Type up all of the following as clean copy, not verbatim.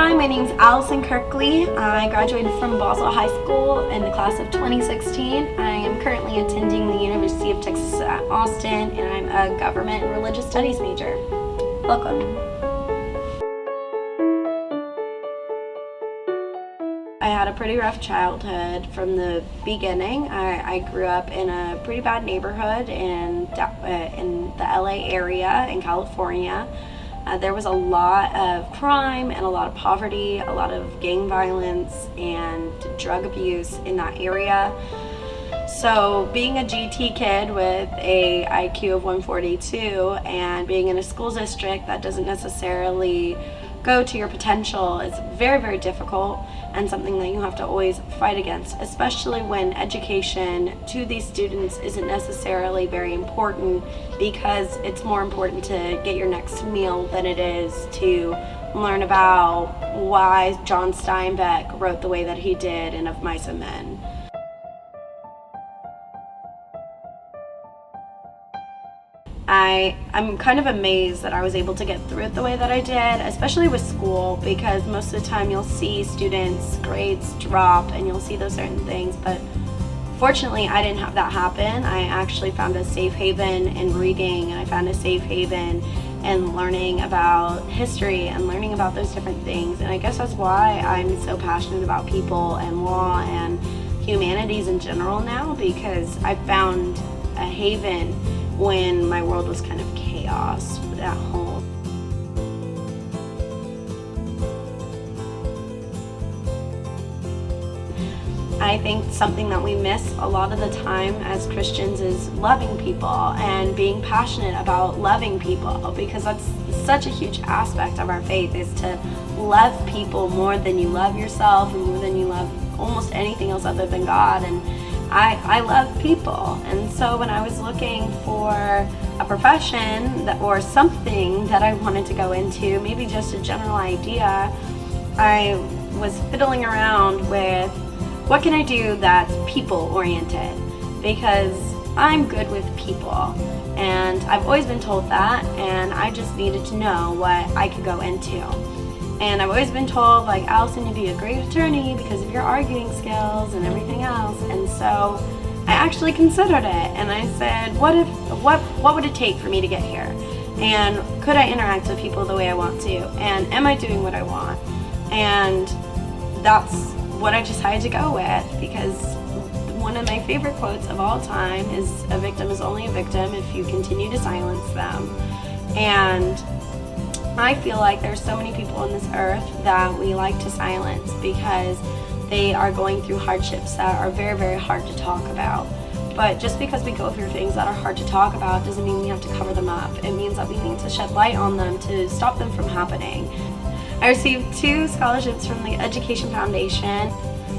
Hi, my name is Allison K. I graduated from Basel High School in the class of 2016. I am currently attending the University of Texas at Austin, and I'm a government and religious studies major. Welcome. I had a pretty rough childhood from the beginning. I grew up in a pretty bad neighborhood in the LA area in California. There was a lot of crime and a lot of poverty, a lot of gang violence and drug abuse in that area. So being a GT kid with a IQ of 142 and being in a school district that doesn't necessarily go to your potential is very, very difficult and something that you have to always fight against, especially when education to these students isn't necessarily very important, because it's more important to get your next meal than it is to learn about why John Steinbeck wrote the way that he did in Of Mice and Men. I'm kind of amazed that I was able to get through it the way that I did, especially with school, because most of the time you'll see students' grades drop and you'll see those certain things, but fortunately I didn't have that happen. I actually found a safe haven in reading, and I found a safe haven in learning about history and learning about those different things, and I guess that's why I'm so passionate about people and law and humanities in general now, because I found a haven when my world was kind of chaos at home. I think something that we miss a lot of the time as Christians is loving people and being passionate about loving people, because that's such a huge aspect of our faith, is to love people more than you love yourself and more than you love almost anything else other than God. And I love people, and so when I was looking for a profession or something that I wanted to go into, maybe just a general idea, I was fiddling around with what can I do that's people oriented, because I'm good with people and I've always been told that, and I just needed to know what I could go into. And I've always been told, like, Allison, you'd be a great attorney because of your arguing skills and everything else. And so I actually considered it, and I said, what would it take for me to get here? And could I interact with people the way I want to? And am I doing what I want? And that's what I decided to go with, because one of my favorite quotes of all time is, "A victim is only a victim if you continue to silence them." And I feel like there's so many people on this earth that we like to silence because they are going through hardships that are very, very hard to talk about. But just because we go through things that are hard to talk about doesn't mean we have to cover them up. It means that we need to shed light on them to stop them from happening. I received 2 scholarships from the Education Foundation.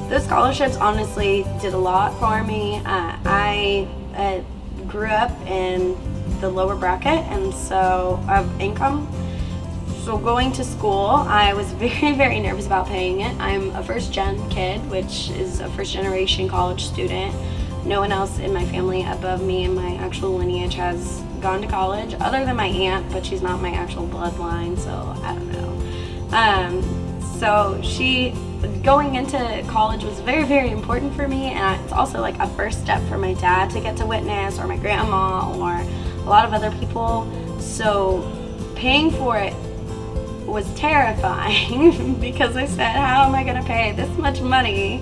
Those scholarships honestly did a lot for me. I grew up in the lower bracket, and so of income. So going to school, I was very, very nervous about paying it. I'm a first-gen kid, which is a first-generation college student. No one else in my family above me in my actual lineage has gone to college, other than my aunt, but she's not my actual bloodline, so I don't know. So going into college was very, very important for me, and it's also like a first step for my dad to get to witness, or my grandma, or a lot of other people. So paying for it was terrifying because I said, how am I going to pay this much money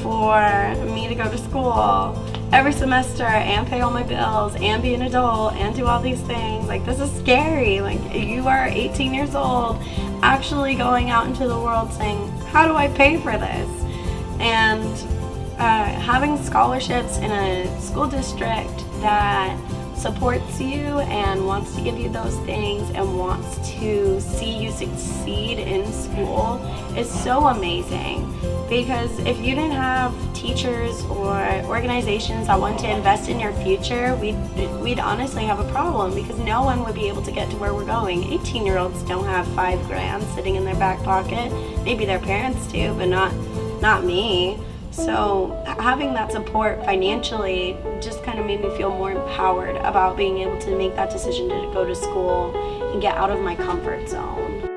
for me to go to school every semester and pay all my bills and be an adult and do all these things? Like, this is scary. Like, you are 18 years old actually going out into the world saying, how do I pay for this? And having scholarships in a school district that supports you and wants to give you those things and wants to see you succeed in school is so amazing, because if you didn't have teachers or organizations that want to invest in your future, we'd honestly have a problem, because no one would be able to get to where we're going. 18-year-olds don't have $5,000 sitting in their back pocket. Maybe their parents do, but not me. So having that support financially just kind of made me feel more empowered about being able to make that decision to go to school and get out of my comfort zone.